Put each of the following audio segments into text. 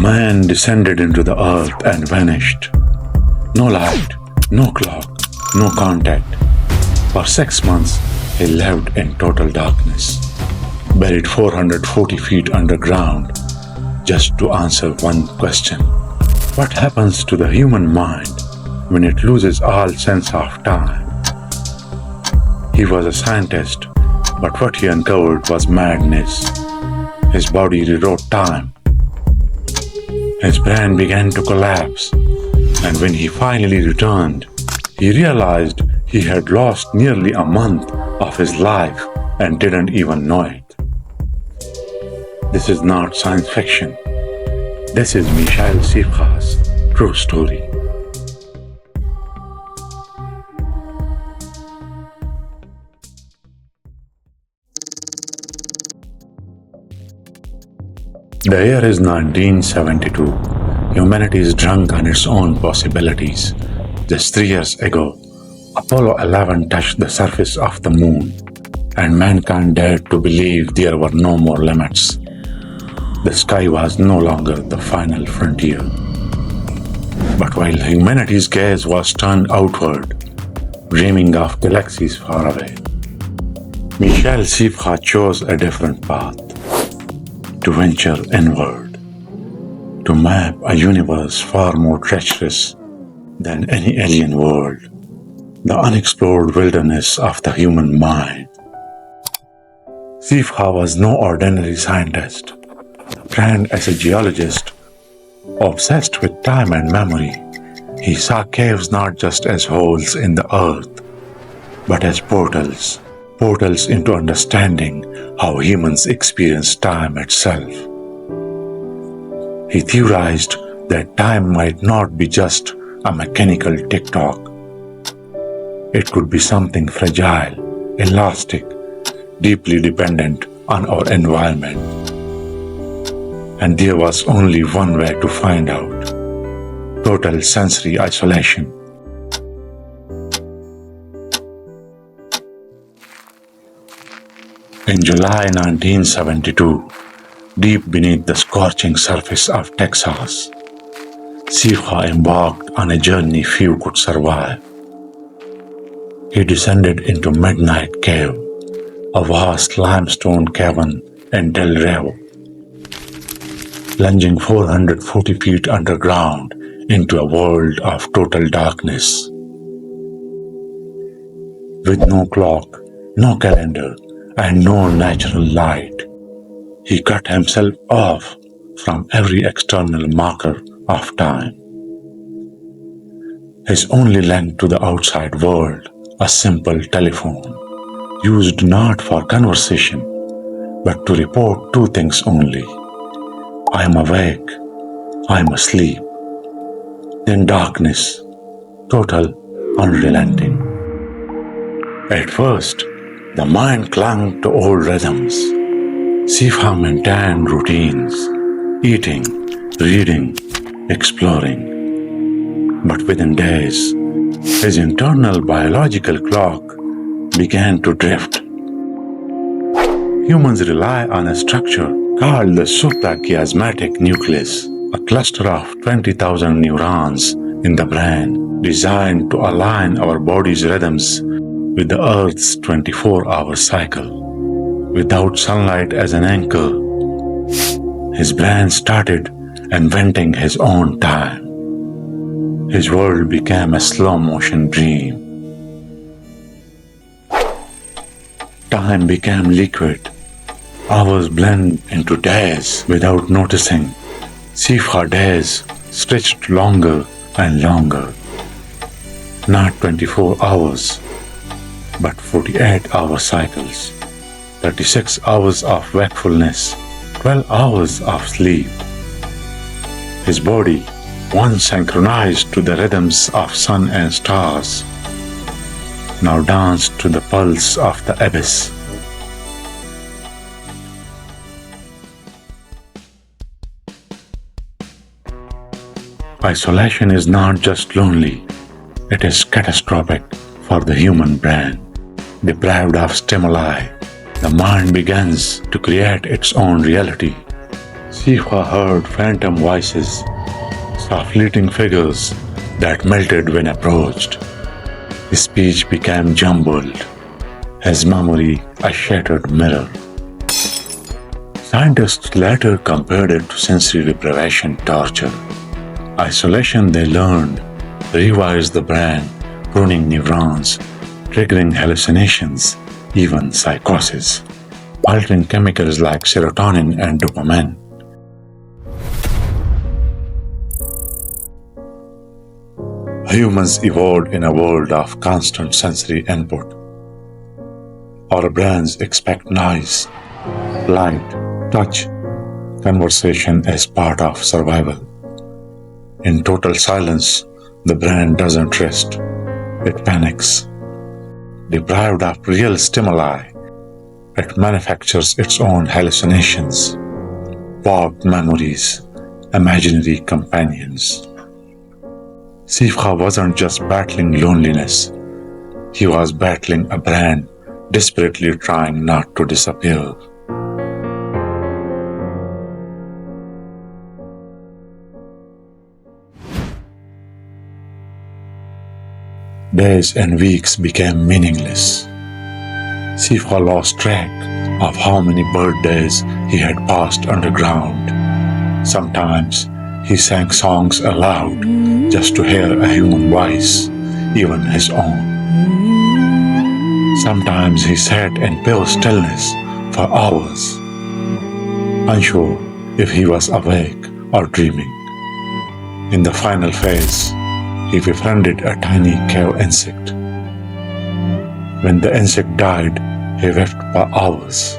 man descended into the earth and vanished. No light, no clock, no contact. For 6 months, he lived in total darkness, buried 440 feet underground, just to answer one question. What happens to the human mind when it loses all sense of time? He was a scientist, but what he uncovered was madness. His body rewrote time. His brain began to collapse, and when he finally returned, he realized he had lost nearly a month of his life and didn't even know it. This is not science fiction. This is Michel Siffre's true story. The year is 1972. Humanity is drunk on its own possibilities. Just 3 years ago, Apollo 11 touched the surface of the moon, and mankind dared to believe there were no more limits. The sky was no longer the final frontier. But while humanity's gaze was turned outward, dreaming of galaxies far away, Michel Siffre chose a different path: to venture inward, to map a universe far more treacherous than any alien world, the unexplored wilderness of the human mind. Siffre was no ordinary scientist. Trained as a geologist, obsessed with time and memory, he saw caves not just as holes in the earth, but as portals into understanding how humans experience time itself. He theorized that time might not be just a mechanical tick-tock. It could be something fragile, elastic, deeply dependent on our environment. And there was only one way to find out: total sensory isolation. In July 1972, deep beneath the scorching surface of Texas, Siffre embarked on a journey few could survive. He descended into Midnight Cave, a vast limestone cavern in Del Rio, plunging 440 feet underground into a world of total darkness. With no clock, no calendar, and no natural light, he cut himself off from every external marker of time. His only link to the outside world, a simple telephone, used not for conversation, but to report two things only: I am awake, I am asleep. Then darkness, total, unrelenting. At first, the mind clung to old rhythms. Siffre maintained routines: eating, reading, exploring. But within days, his internal biological clock began to drift. Humans rely on a structure called the suprachiasmatic nucleus, a cluster of 20,000 neurons in the brain designed to align our body's rhythms with the Earth's 24-hour cycle. Without sunlight as an anchor, his brain started inventing his own time. His world became a slow-motion dream. Time became liquid. Hours blend into days without noticing. Siffre days stretched longer and longer. Not 24 hours, but 48-hour cycles. 36 hours of wakefulness, 12 hours of sleep. His body, once synchronized to the rhythms of sun and stars, now danced to the pulse of the abyss. Isolation is not just lonely, it is catastrophic for the human brain. Deprived of stimuli, the mind begins to create its own reality. Siffre heard phantom voices, saw fleeting figures that melted when approached. His speech became jumbled, his memory a shattered mirror. Scientists later compared it to sensory deprivation torture. Isolation, they learned, rewires the brain, pruning neurons, triggering hallucinations, even psychosis, altering chemicals like serotonin and dopamine. Humans evolved in a world of constant sensory input. Our brains expect noise, light, touch, conversation as part of survival. In total silence, the brain doesn't rest, it panics. Deprived of real stimuli, it manufactures its own hallucinations, warped memories, imaginary companions. Siffre wasn't just battling loneliness, he was battling a brain desperately trying not to disappear. Days and weeks became meaningless. Siffre lost track of how many birthdays he had passed underground. Sometimes he sang songs aloud just to hear a human voice, even his own. Sometimes he sat in pure stillness for hours, unsure if he was awake or dreaming. In the final phase, he befriended a tiny cave insect. When the insect died, he wept for hours,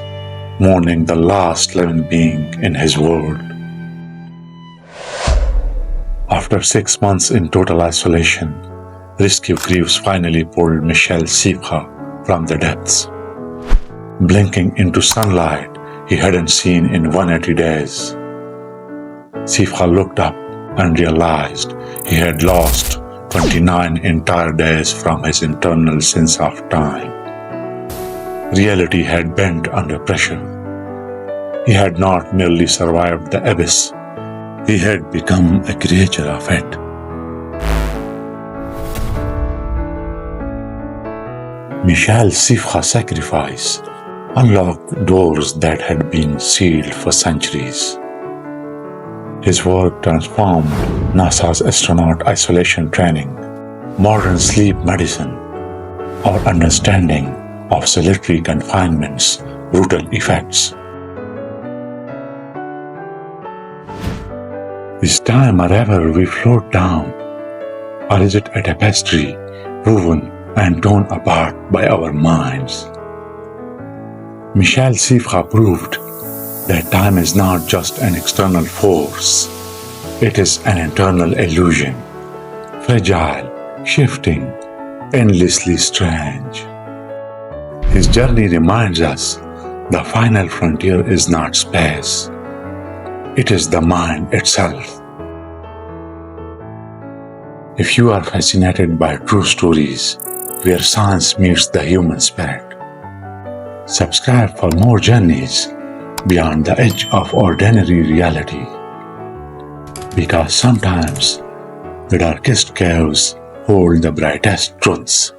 mourning the last living being in his world. After 6 months in total isolation, rescue crews finally pulled Michel Siffre from the depths. Blinking into sunlight he hadn't seen in 180 days. Siffre looked up and realized he had lost 29 entire days from his internal sense of time. Reality had bent under pressure. He had not merely survived the abyss, he had become a creature of it. Michel Siffre's sacrifice unlocked doors that had been sealed for centuries. His work transformed NASA's astronaut isolation training, modern sleep medicine, our understanding of solitary confinement's brutal effects. Is time a river we float down, or is it a tapestry woven and torn apart by our minds? Michel Siffre proved that time is not just an external force, it is an internal illusion, fragile, shifting, endlessly strange. His journey reminds us the final frontier is not space, it is the mind itself. If you are fascinated by true stories where science meets the human spirit, subscribe for more journeys beyond the edge of ordinary reality. Because sometimes the darkest caves hold the brightest truths.